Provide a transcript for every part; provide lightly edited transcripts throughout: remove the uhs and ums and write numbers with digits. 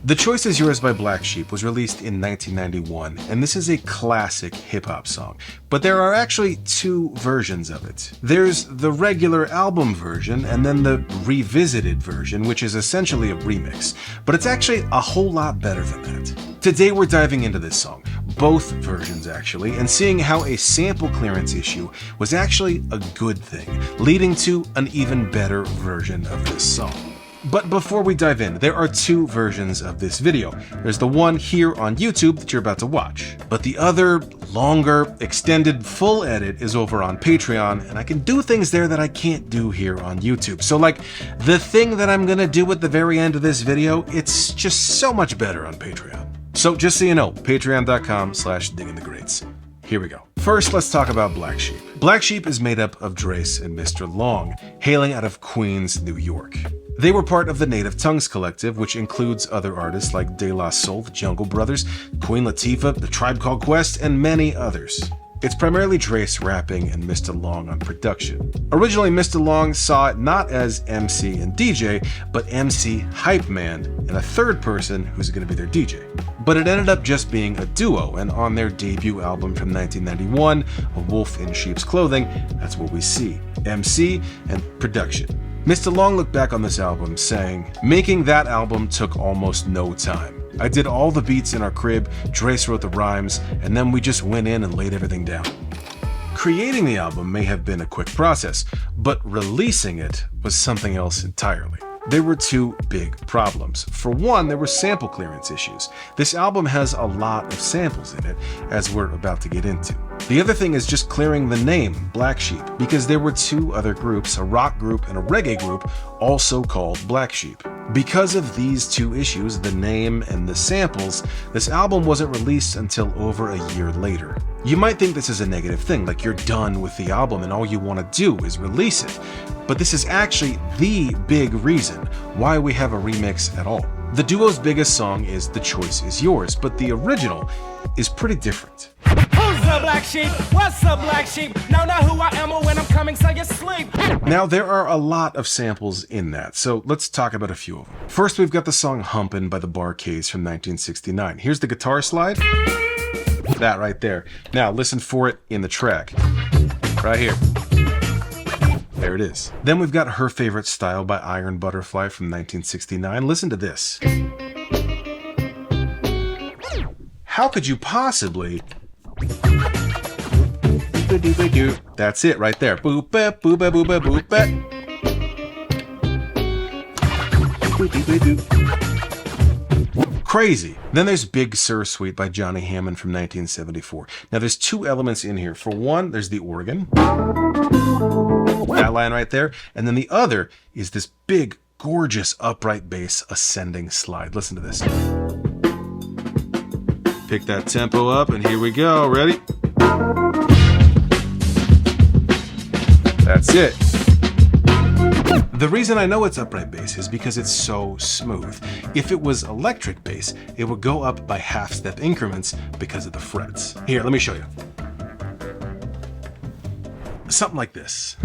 The Choice Is Yours by Black Sheep was released in 1991, and this is a classic hip-hop song. But there are actually two versions of it. There's the regular album version, and then the revisited version, which is essentially a remix. But it's actually a whole lot better than that. Today we're diving into this song, both versions actually, and seeing how a sample clearance issue was actually a good thing, leading to an even better version of this song. But before we dive in, there are two versions of this video. There's the one here on YouTube that you're about to watch, but the other, longer, extended, full edit is over on Patreon, and I can do things there that I can't do here on YouTube. So like, the thing that I'm gonna do at the very end of this video, it's just so much better on Patreon. So just so you know, patreon.com/diggingthegreats. Here we go. First, let's talk about Black Sheep. Black Sheep is made up of Drace and Mr. Long, hailing out of Queens, New York. They were part of the Native Tongues Collective, which includes other artists like De La Soul, the Jungle Brothers, Queen Latifah, The Tribe Called Quest, and many others. It's primarily Drace rapping and Mr. Long on production. Originally, Mr. Long saw it not as MC and DJ, but MC Hype Man and a third person who's going to be their DJ. But it ended up just being a duo, and on their debut album from 1991, A Wolf in Sheep's Clothing, that's what we see, MC and production. Mr. Long looked back on this album saying, "Making that album took almost no time. I did all the beats in our crib, Drace wrote the rhymes, and then we just went in and laid everything down." Creating the album may have been a quick process, but releasing it was something else entirely. There were two big problems. For one, there were sample clearance issues. This album has a lot of samples in it, as we're about to get into. The other thing is just clearing the name Black Sheep, because there were two other groups, a rock group and a reggae group, also called Black Sheep. Because of these two issues, the name and the samples, this album wasn't released until over a year later. You might think this is a negative thing, like you're done with the album and all you want to do is release it. But this is actually the big reason why we have a remix at all. The duo's biggest song is The Choice Is Yours, but the original is pretty different. Who's the black sheep? What's the black sheep? Know who I am or when I'm coming, so you sleep. Now, there are a lot of samples in that, so let's talk about a few of them. First, we've got the song Humpin' by the Bar-Kays from 1969. Here's the guitar slide. That right there. Now, listen for it in the track. Right here. There it is. Then we've got Her Favorite Style by Iron Butterfly from 1969. Listen to this. How could you possibly... That's it right there. Boop-a, boop-a, boop-a, boop-a. Crazy. Then there's Big Sur Suite by Johnny Hammond from 1974. Now there's two elements in here. For one, there's the organ. That line right there. And then the other is this big, gorgeous upright bass ascending slide. Listen to this. Pick that tempo up and here we go. Ready? That's it. The reason I know it's upright bass is because it's so smooth. If it was electric bass, it would go up by half-step increments because of the frets. Here, let me show you. Something like this.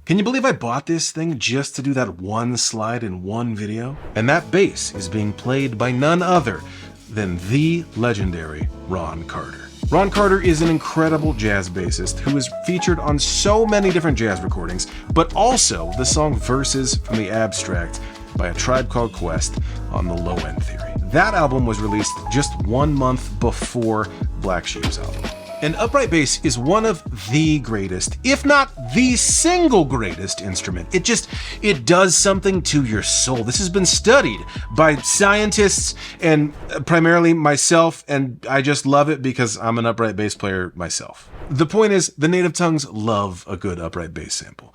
Can you believe I bought this thing just to do that one slide in one video? And that bass is being played by none other than the legendary Ron Carter. Ron Carter is an incredible jazz bassist who is featured on so many different jazz recordings, but also the song Verses from the Abstract by A Tribe Called Quest on the Low End Theory. That album was released just 1 month before Black Sheep's album. And upright bass is one of the greatest, if not the single greatest instrument. It does something to your soul. This has been studied by scientists and primarily myself, and I just love it because I'm an upright bass player myself. The point is, the Native Tongues love a good upright bass sample.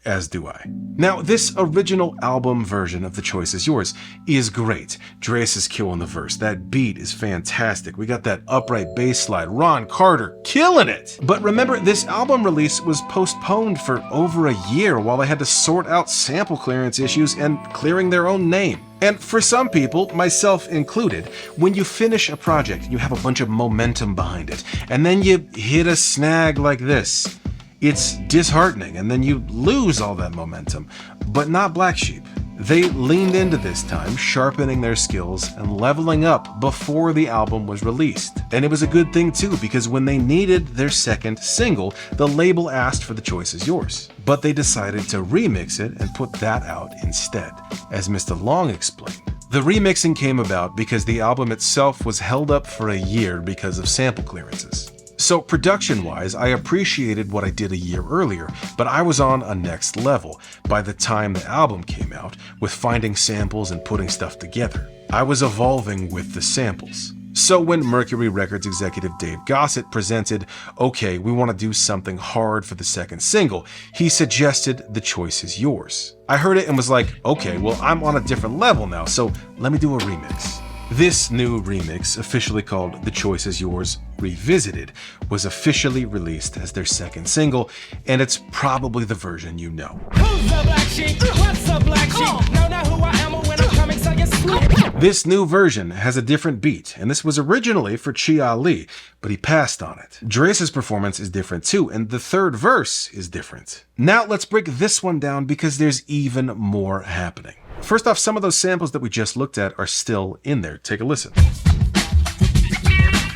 As do I. Now, this original album version of The Choice Is Yours is great. Drace is killing the verse. That beat is fantastic. We got that upright bass slide. Ron Carter killing it. But remember, this album release was postponed for over a year while they had to sort out sample clearance issues and clearing their own name. And for some people, myself included, when you finish a project, you have a bunch of momentum behind it, and then you hit a snag like this. It's disheartening, and then you lose all that momentum. But not Black Sheep. They leaned into this time, sharpening their skills and leveling up before the album was released. And it was a good thing too, because when they needed their second single, the label asked for The Choice Is Yours. But they decided to remix it and put that out instead. As Mr. Long explained, the remixing came about because the album itself was held up for a year because of sample clearances. So production-wise, I appreciated what I did a year earlier, but I was on a next level by the time the album came out with finding samples and putting stuff together. I was evolving with the samples. So when Mercury Records executive Dave Gossett presented, okay, we want to do something hard for the second single, he suggested The Choice Is Yours. I heard it and was like, okay, well, I'm on a different level now, so let me do a remix. This new remix, officially called The Choice Is Yours Revisited, was officially released as their second single, and it's probably the version you know. Who's the black sheep? What's the black sheep? Know not who I am or when I'm coming, so you sleep. This new version has a different beat, and this was originally for Chi Ali, but he passed on it. Drace's performance is different too, and the third verse is different. Now let's break this one down because there's even more happening. First off, some of those samples that we just looked at are still in there. Take a listen.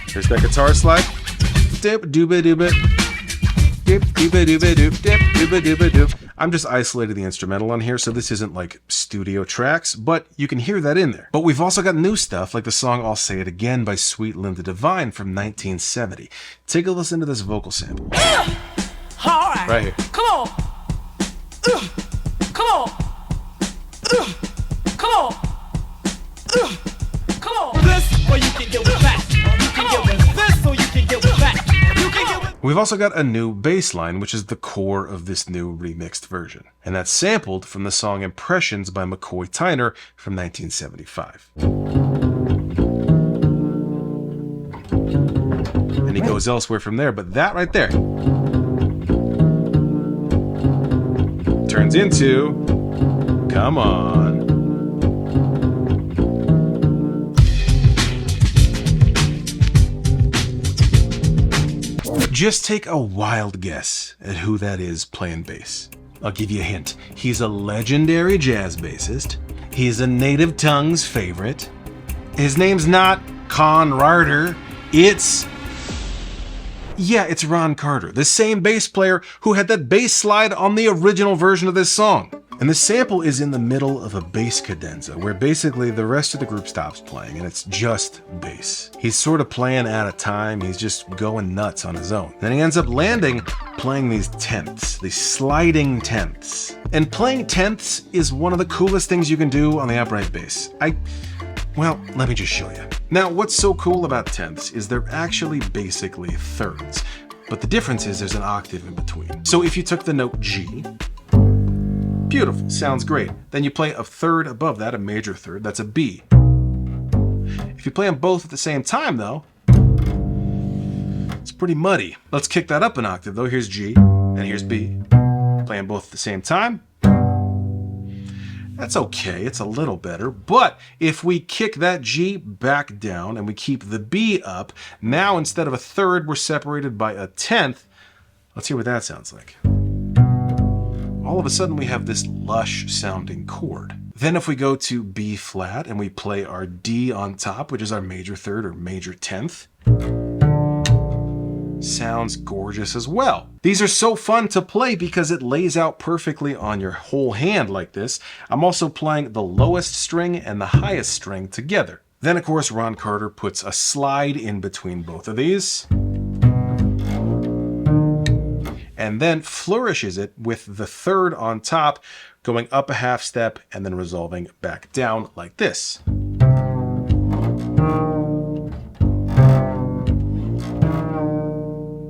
Here's that guitar slide. Dip dooba dooba. Dip dooba dooba doop. Dip dooba dooba doop. I'm just isolating the instrumental on here, so this isn't like studio tracks, but you can hear that in there. But we've also got new stuff like the song I'll Say It Again by Sweet Linda Divine from 1970. Take a listen to this vocal sample. All right. Right here. Come on. Come on. Come on. Come on. This or you can get with that. You can get with this or you can get with that. You can get with. We've also got a new bass line, which is the core of this new remixed version. And that's sampled from the song Impressions by McCoy Tyner from 1975. And he goes elsewhere from there, but that right there turns into Come On. Just take a wild guess at who that is playing bass. I'll give you a hint. He's a legendary jazz bassist. He's a Native Tongues favorite. His name's not Con Rarter. It's Ron Carter, the same bass player who had that bass slide on the original version of this song. And the sample is in the middle of a bass cadenza, where basically the rest of the group stops playing and it's just bass. He's sort of playing at a time, he's just going nuts on his own. Then he ends up landing playing these tenths, these sliding tenths. And playing tenths is one of the coolest things you can do on the upright bass. Well, let me just show you. Now, what's so cool about tenths is they're actually basically thirds, but the difference is there's an octave in between. So if you took the note G, beautiful, sounds great. Then you play a third above that, a major third, that's a B. If you play them both at the same time though, it's pretty muddy. Let's kick that up an octave though. Here's G, and here's B. Playing both at the same time, that's okay, it's a little better, but if we kick that G back down and we keep the B up, now instead of a third, we're separated by a tenth. Let's hear what that sounds like. All of a sudden we have this lush sounding chord. Then if we go to B flat and we play our D on top, which is our major third or major tenth, sounds gorgeous as well. These are so fun to play because it lays out perfectly on your whole hand like this. I'm also playing the lowest string and the highest string together. Then of course Ron Carter puts a slide in between both of these and then flourishes it with the third on top, going up a half step and then resolving back down like this.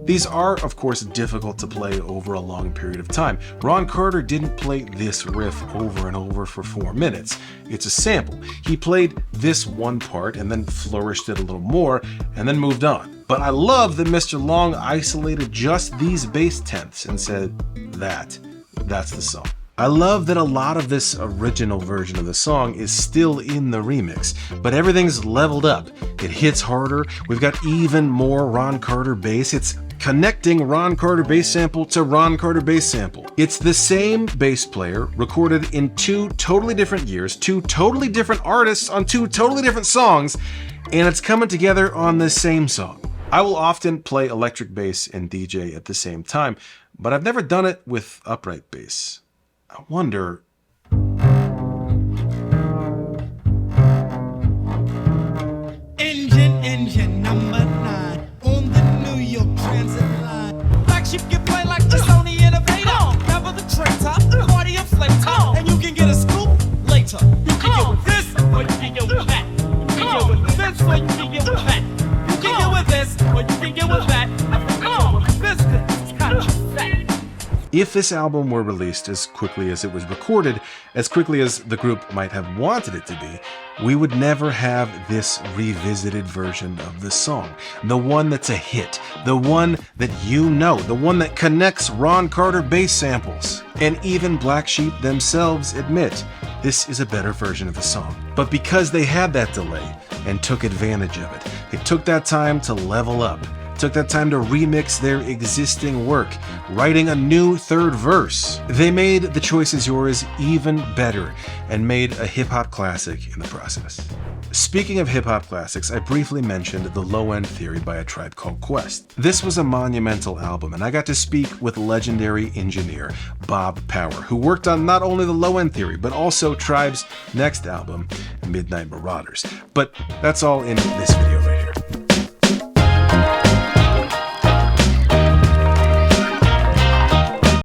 These are, of course, difficult to play over a long period of time. Ron Carter didn't play this riff over and over for 4 minutes. It's a sample. He played this one part and then flourished it a little more and then moved on. But I love that Mr. Long isolated just these bass tenths and said, that's the song. I love that a lot of this original version of the song is still in the remix, but everything's leveled up. It hits harder. We've got even more Ron Carter bass. It's connecting Ron Carter bass sample to Ron Carter bass sample. It's the same bass player recorded in 2 totally different years, 2 totally different artists on 2 totally different songs, and it's coming together on the same song. I will often play electric bass and DJ at the same time, but I've never done it with upright bass. I wonder... Engine number 9 on the New York Transit line. Black Sheep can play like the Sony Innovator. Never the traitor, party of flavor. And you can get a scoop later. You can get with this, or you can get with that. You can get with this, or you can get with that. You can get with this, or you can get with that. You can get with this, 'cause it's kind of fat. If this album were released as quickly as it was recorded, as quickly as the group might have wanted it to be, we would never have this revisited version of the song. The one that's a hit, the one that you know, the one that connects Ron Carter bass samples. And even Black Sheep themselves admit this is a better version of the song. But because they had that delay and took advantage of it, they took that time to level up, took that time to remix their existing work, writing a new 3rd verse. They made The Choice Is Yours even better and made a hip-hop classic in the process. Speaking of hip-hop classics, I briefly mentioned The Low End Theory by A Tribe Called Quest. This was a monumental album, and I got to speak with legendary engineer Bob Power, who worked on not only The Low End Theory, but also Tribe's next album, Midnight Marauders. But that's all in this video right